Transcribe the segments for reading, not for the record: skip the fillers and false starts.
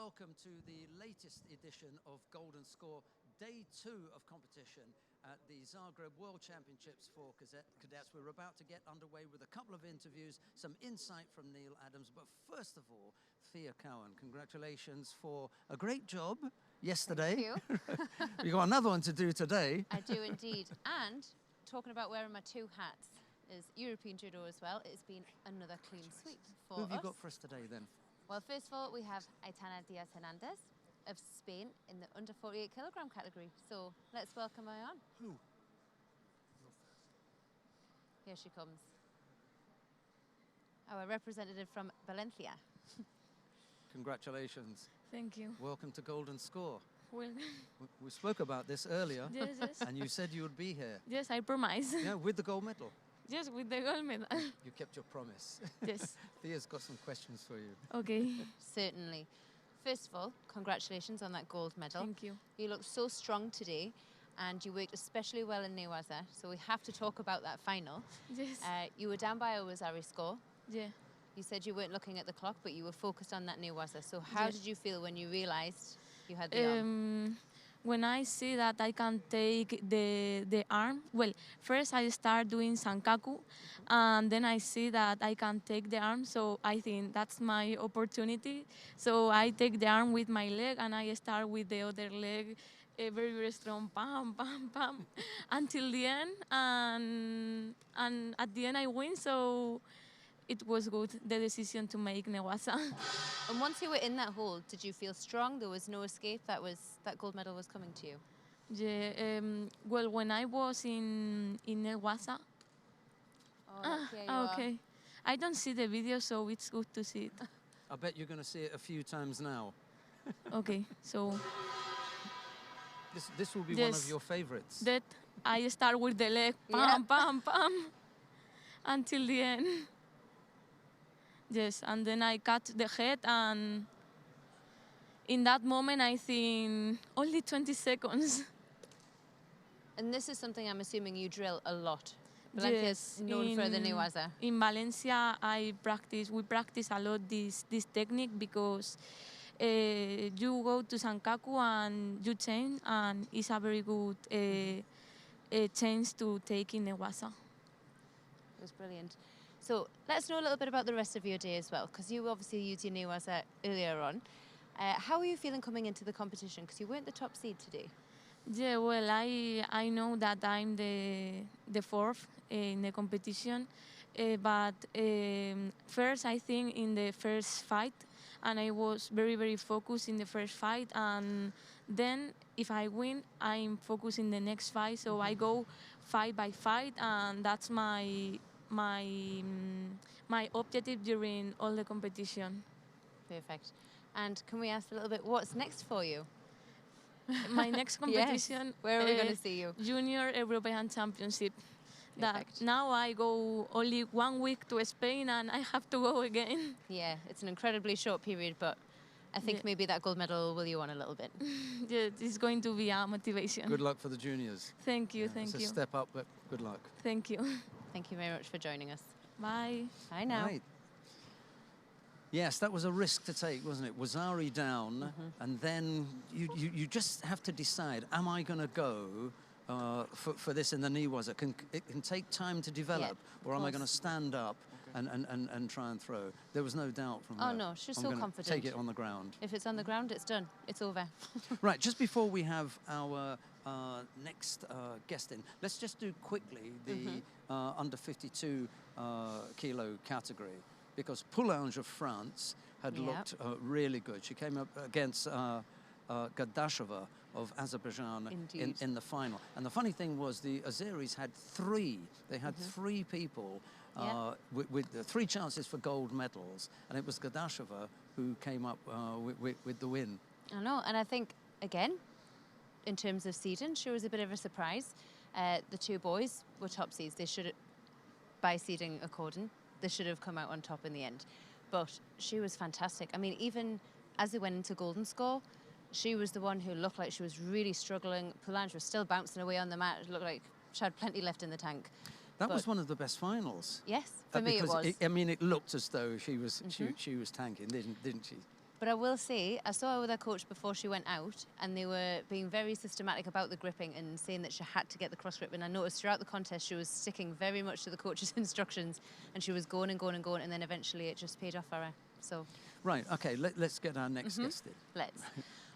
welcome to the latest edition of Golden Score, day 2 of competition at the Zagreb World Championships for Cadets. We're about to get underway with a couple of interviews, some insight from Neil Adams, but first of all, Thea Cowan, congratulations for a great job yesterday. Thank you. You've got another one to do today. I do indeed. And talking about wearing my 2 hats, is European Judo as well. It's been another clean sweep for us. Who have you got for us today then? Well, first of all, we have Aitana Diaz of Spain in the under 48 kilogram category. So let's welcome her on. Who? Here she comes. Our representative from Valencia. Congratulations. Thank you. Welcome to Golden Score. Well, we spoke about this earlier. yes, yes. And you said you would be here. Yes, I promise. Yeah, with the gold medal. Yes, with the gold medal. You kept your promise. Yes. Thea's got some questions for you. Okay. Certainly. First of all, congratulations on that gold medal. Thank you. You look so strong today, and you worked especially well in Newaza, so we have to talk about that final. Yes. You were down by a Wazari score. Yeah. You said you weren't looking at the clock, but you were focused on that Newaza. So how did you feel when you realized you had the arm? When I see that I can take the arm, well, first I start doing sankaku, and then I see that I can take the arm, so I think that's my opportunity. So I take the arm with my leg, and I start with the other leg, very, very strong, pam, pam, pam, until the end, and at the end I win, so it was good, the decision to make Newaza. And once you were in that hold, did you feel strong? There was no escape? That gold medal was coming to you? Yeah, well, when I was in Newaza. Okay. I don't see the video, so it's good to see it. I bet you're going to see it a few times now. Okay, so. This will be one of your favorites. That I start with the leg, pam, pam, pam, until the end. Yes, and then I cut the head, and in that moment I think only 20 seconds. And this is something I'm assuming you drill a lot. Valencia's known for the Newaza. In Valencia, we practice a lot this technique because you go to Sankaku and you change, and it's a very good change to take in Newaza. It was brilliant. So let's know a little bit about the rest of your day as well, because you obviously used your Newaza earlier on. How are you feeling coming into the competition? Because you weren't the top seed today. Yeah, well, I know that I'm the 4th in the competition, but first I think in the first fight, and I was very, very focused in the first fight, and then if I win, I'm focused in the next fight, so I go fight by fight, and that's my objective during all the competition. Perfect. And can we ask a little bit, what's next for you? My next competition. Yes. Where are we going to see you? Junior European Championship. Perfect. That now I go only 1 week to Spain, and I have to go again. Yeah, it's an incredibly short period, but I think maybe that gold medal will you on a little bit. Yeah, it's going to be a motivation. Good luck for the juniors. Thank you, thank you. It's a step up, but good luck. Thank you. Thank you very much for joining us. Bye. Bye now. Right. Yes, that was a risk to take, wasn't it? Wazari down, and then you just have to decide, am I going to go for this in the Newaza? It can take time to develop, or am I going to stand up and try and throw? There was no doubt from her. Oh no, she's so confident. Take it on the ground. If it's on the ground, it's done. It's over. Right, just before we have our next guest in, let's just do quickly the under 52 kilo category, because Poulange of France had looked really good. She came up against Gadiva of Azerbaijan in the final. And the funny thing was the Azeris had 3. They had 3 people with 3 chances for gold medals, and it was Gadiva who came up with the win. I know, and I think, again, in terms of seeding, she was a bit of a surprise. The 2 boys were top seeds. They should, by seeding according, they should have come out on top in the end. But she was fantastic. I mean, even as they went into Golden Score, she was the one who looked like she was really struggling. Poulange was still bouncing away on the mat. It looked like she had plenty left in the tank. That was one of the best finals. Yes, for me it was. I mean, it looked as though she was she was tanking, didn't she? But I will say, I saw her with her coach before she went out, and they were being very systematic about the gripping and saying that she had to get the cross grip. And I noticed throughout the contest she was sticking very much to the coach's instructions, and she was going and going and going, and then eventually it just paid off for her. So. Right, okay, let's get our next guest in. Let's.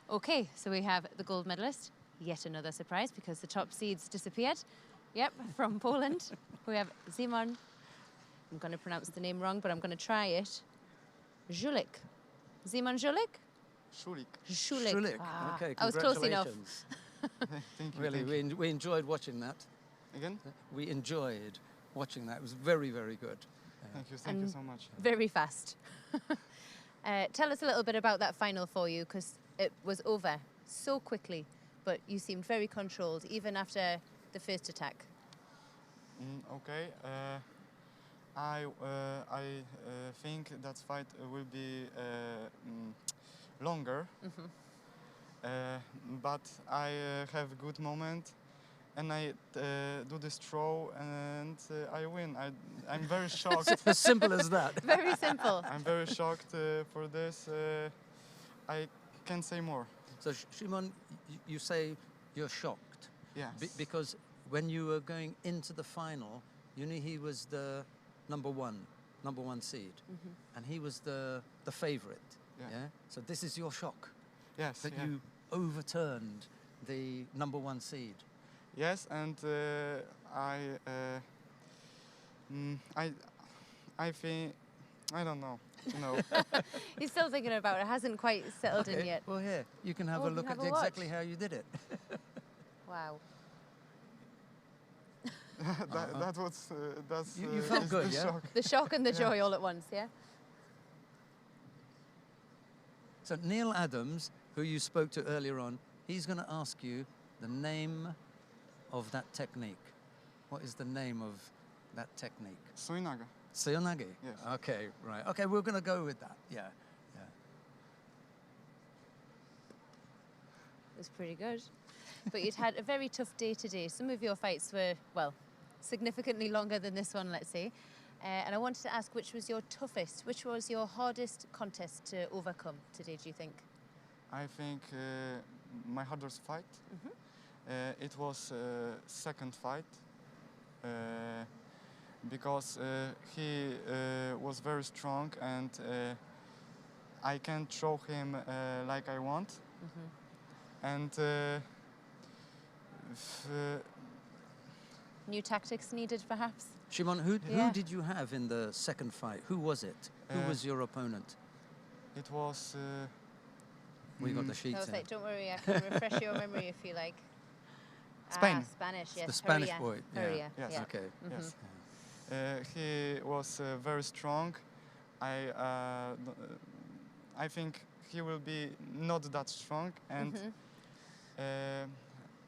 Okay, so we have the gold medalist. Yet another surprise because the top seeds disappeared. Yep, from Poland. We have Szymon. I'm going to pronounce the name wrong, but I'm going to try it. Shulik. Szymon Shulik? Shulik. Shulik. Ah, Okay, I was close enough. congratulations. Thank you. Really, thank you. we enjoyed watching that. Again? We enjoyed watching that. It was very, very good. Thank you so much. Very fast. Tell us a little bit about that final for you, because it was over so quickly, but you seemed very controlled, even after the first attack. Okay. I think that fight will be longer, but I have a good moment, and I do this throw, and I win. I'm very shocked. As simple as that. Very simple. I'm very shocked for this. I can't say more. So, Shimon, you say you're shocked. Yes. Because when you were going into the final, you knew he was the number one seed, and he was the favorite. Yeah. So this is your shock. Yes. That yeah. you overturned the number one seed. Yes, and I think I don't know. No. He's still thinking about it. Hasn't quite settled in yet. Well, here you can have Oh, a we look have at a watch. exactly how you did it. Wow. That was that's. You felt good, the yeah? shock. The shock and the joy all at once, yeah? So Neil Adams, who you spoke to earlier on, he's going to ask you the name of that technique. What is the name of that technique? Suinaga. Seonage? Yes. Okay, right. Okay, we're going to go with that. Yeah. It was pretty good. But you'd had a very tough day today. Some of your fights were, well, significantly longer than this one, let's say. And I wanted to ask, which was your toughest, which was your hardest contest to overcome today, do you think? I think my hardest fight. It was second fight because he was very strong, and I can throw him like I want. And New tactics needed, perhaps? Shimon, who Yeah. did you have in the second fight? Who was it? Who was your opponent? it was. We got the I sheets was in. like, don't worry, I can refresh your memory if you like. Spain. Ah, Spanish, yes. The Spanish Hurria. boy. Yeah. Hurria, Yes. yeah. Okay. Yes. He was very strong. I think he will be not that strong, and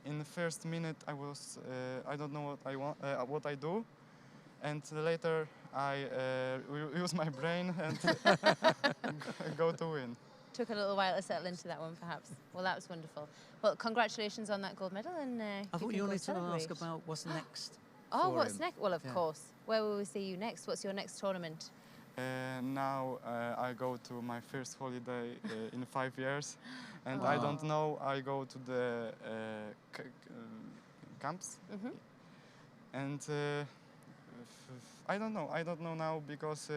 in the first minute I was I don't know what I want, what I do, and later I use my brain and go to win. Took a little while to settle into that one, perhaps. Well, that was wonderful. Well, congratulations on that gold medal, and I thought you can go wanted to ask celebrate. about what's next. Oh, for what's him. next? Well, of Yeah. course. Where will we see you next? What's your next tournament? Now I go to my first holiday in 5 years, and I don't know. I go to the camps, and I don't know. I don't know now because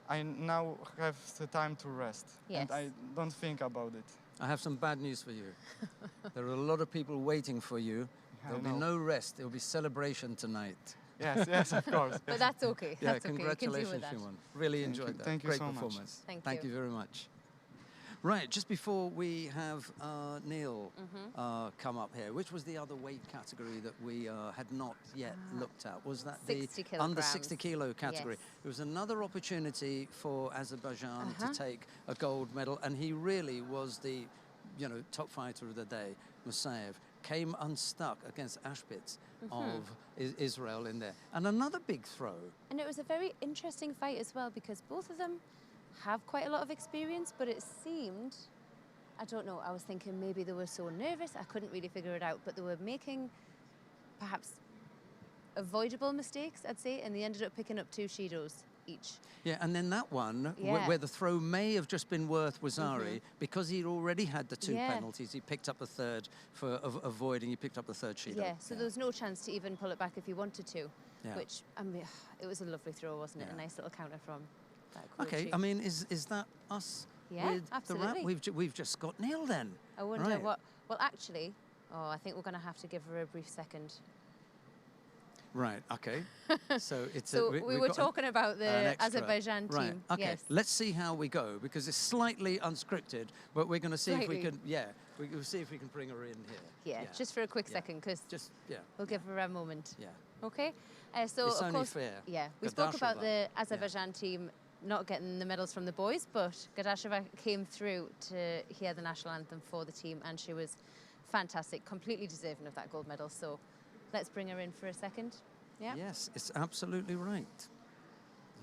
I now have the time to rest, and Yes. I don't think about it. I have some bad news for you. There are a lot of people waiting for you. There'll be know. no rest. There'll be celebration tonight. Yes, yes, of course. But that's okay. Yeah, That's okay. You can deal congratulations, with that. Shimon. Really Thank enjoyed you. that. Thank you Great so much. performance. Thank you. you very much. Right, just before we have Neil come up here, which was the other weight category that we had not yet looked at? Was that 60 the under kilograms. 60 kilo category? Yes. It was another opportunity for Azerbaijan to take a gold medal, and he really was the, top fighter of the day. Musayev came unstuck against Ashpitz of Israel in there, and another big throw. And it was a very interesting fight as well, because both of them have quite a lot of experience, but it seemed, I don't know, I was thinking maybe they were so nervous, I couldn't really figure it out, but they were making perhaps avoidable mistakes, I'd say, and they ended up picking up 2 Shidos. each. Yeah, and then that one, Yeah. where the throw may have just been worth Wazzari, because he'd already had the 2 Yeah. penalties, he picked up the third for avoiding, he picked up the third Shido. Yeah, so there was no chance to even pull it back if he wanted to, Yeah. which, I mean, it was a lovely throw, wasn't it? Yeah. A nice little counter from that Okay, Koichi. I mean, is that us Yeah, with absolutely. the wrap? We've just got Neil then. I wonder Right. what, well, actually, I think we're going to have to give her a brief second. Right, okay. So it's So we've we were got talking about the an extra. Azerbaijan Right, team. okay. Yes. Let's see how we go, because it's slightly unscripted, but we're going to see if we Slightly. can, we'll see if we can bring her in here. Yeah, just for a quick Yeah. second, because Just, we'll give her a moment. yeah. Okay? So, It's of only course, fair. yeah, we spoke Gadasheva, about the yeah. Azerbaijan team not getting the medals from the boys, but Gadasheva came through to hear the national anthem for the team, and she was fantastic, completely deserving of that gold medal. So let's bring her in for a second. Yeah. Yes, it's absolutely right.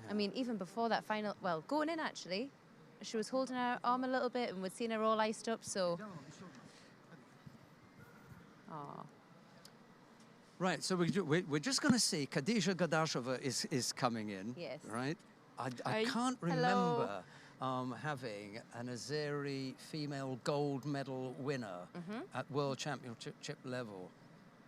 I mean, even before that final, well, going in actually, she was holding her arm a little bit, and we'd seen her all iced up. So. Oh. Right, so we're just going to see Khadija Gadasheva is coming in. Yes. Right? I Hi. can't Hello. remember having an Azeri female gold medal winner at World Championship level.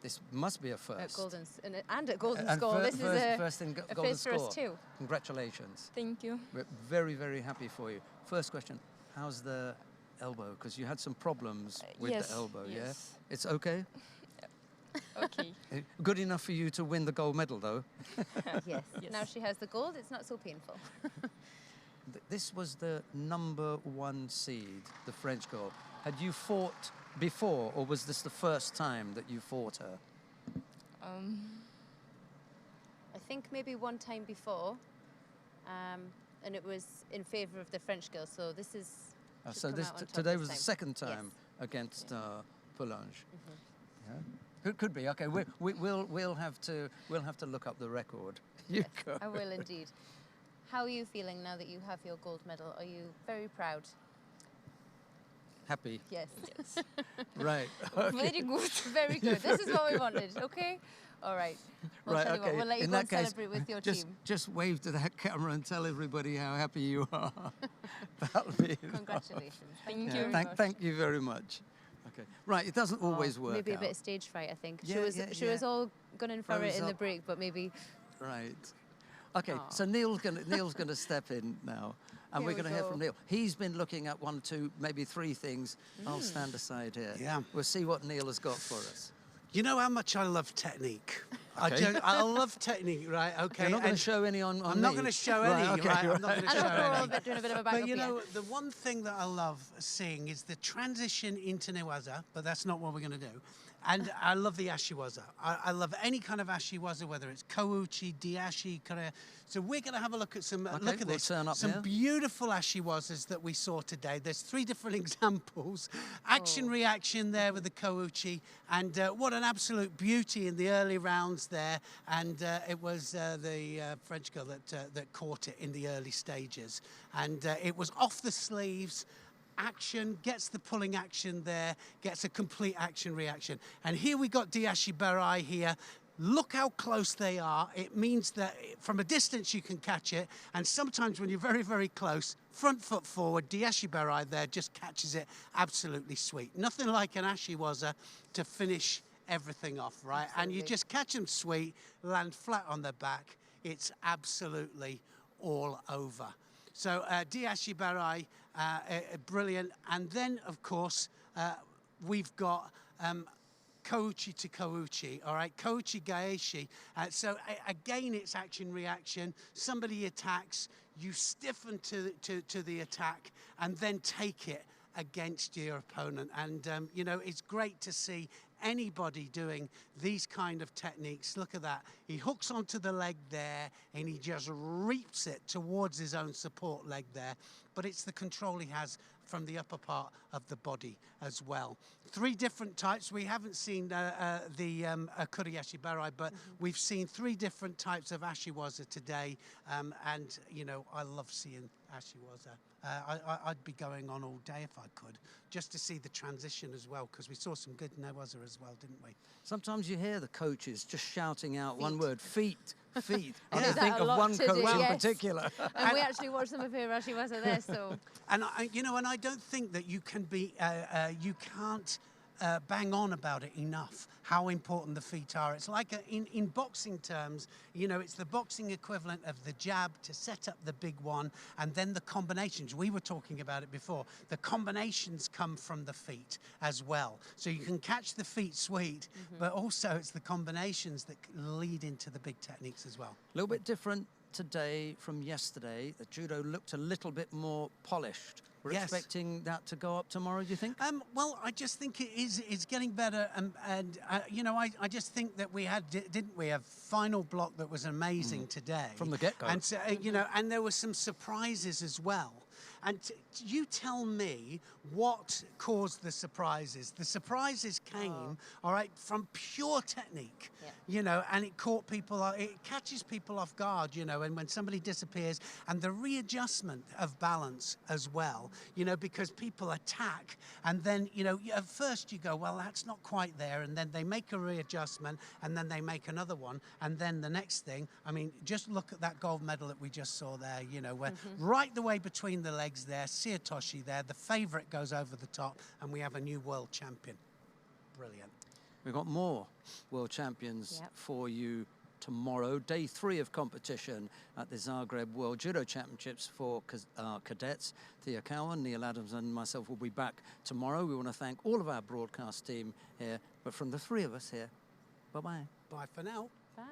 This must be a first. At Golden and at Golden And Score. This is first in a Golden first for Score. us too. Congratulations. Thank you. We're very, very happy for you. First question, how's the elbow? Because you had some problems with yes, the elbow, yes. yeah? It's okay? Okay. Good enough for you to win the gold medal, though? Yes. Yes. Now she has the gold. It's not so painful. This was the #1 seed, the French girl. Had you fought before, or was this the first time that you fought her? I think maybe one time before, and it was in favour of the French girl. So this is. should So come this out on top today this was the time. second time against Poulenc. Yeah. Could be. Okay, we'll have to look up the record. You Yes, go. I will indeed. How are you feeling now that you have your gold medal? Are you very proud? Happy. Yes. Yes. Right. Very good. Very good. This is what we wanted. Okay. All right. Well, Right, tell you what, okay. we'll let you In go that and case, celebrate with your just, team. Just wave to that camera and tell everybody how happy you are. That'll be Congratulations. Thank you you. very much. Thank you very much. Okay. Right, it doesn't always work Maybe a out. bit of stage fright, I think. Yeah, She was all gunning for Rose it in the up. break, but maybe. Right. Okay, Aw. so Neil's gonna step in now, and Here we're we gonna hear go. from Neil. He's been looking at 1, 2, maybe 3 things. I'll stand aside here. Yeah. We'll see what Neil has got for us. You know how much I love technique. Okay. I love technique, right? Okay. You're not going and to show any on I'm me. not going to show any, Right, okay, right? I'm not going to And show we're all any. doing a bit of a back But up you here. know, the one thing that I love seeing is the transition into Newaza, but that's not what we're going to do. And I love the Ashiwaza. I love any kind of Ashiwaza, whether it's Kouchi, Diashi, Korea. So we're going to have a look at some, look at we'll this. turn up Some here. beautiful Ashiwazas that we saw today. There's 3 different examples. Action, reaction there with the Kouchi. And what an absolute beauty in the early rounds there. And it was the French girl that caught it in the early stages. And it was off the sleeves. Action, gets the pulling action there, gets a complete action reaction. And here we got Diashi Barai here. Look how close they are. It means that from a distance you can catch it. And sometimes when you're very, very close, front foot forward, Diashi Barai there just catches it absolutely sweet. Nothing like an Ashiwaza to finish everything off, right? And you Absolutely. just catch them sweet, land flat on their back. It's absolutely all over. So Diashi Barai, brilliant. And then, of course, we've got Kouchi to Kouchi, all right? Kouchi Gaeshi. So again, it's action reaction. Somebody attacks, you stiffen to the attack, and then take it against your opponent. And, you know, it's great to see anybody doing these kind of techniques. Look at that. He hooks onto the leg there and he just reaps it towards his own support leg there. But it's the control he has from the upper part of the body as well. 3 different types. We haven't seen the Kuriyashi Barai, but we've seen 3 different types of Ashiwaza today. And, you know, I love seeing Ashiwaza. I'd be going on all day if I could, just to see the transition as well, because we saw some good Newaza as well, didn't we? Sometimes you hear the coaches just shouting out one word, feet, feet. I I do can that think a of lot one to coach do, in yes. particular. And we actually watched some of her as she was there, so. And and I don't think that you can be, you can't bang on about it enough. How important the feet are. It's like in boxing terms, it's the boxing equivalent of the jab to set up the big one, and then the combinations. We were talking about it before. The combinations come from the feet as well. So you can catch the feet sweet, but also it's the combinations that lead into the big techniques as well. A little bit different today from yesterday. The judo looked a little bit more polished. We're Yes. expecting that to go up tomorrow, do you think? Well, I just think it's getting better, and I just think that we had, didn't we, a final block that was amazing today From the get-go. and so, and there were some surprises as well. And you tell me what caused the surprises. The surprises came, all right, from pure technique, and it caught people, it catches people off guard, and when somebody disappears, and the readjustment of balance as well, because people attack, and then, at first you go, well, that's not quite there, and then they make a readjustment, and then they make another one, and then the next thing, I mean, just look at that gold medal that we just saw there, where right the way between the legs there, Siatoshi there, the favourite goes over the top, and we have a new world champion. Brilliant. We've got more world champions for you tomorrow. Day 3 of competition at the Zagreb World Judo Championships for cadets. Thea Cowan, Neil Adams and myself will be back tomorrow. We want to thank all of our broadcast team here, but from the 3 of us here, bye-bye. Bye for now. Bye.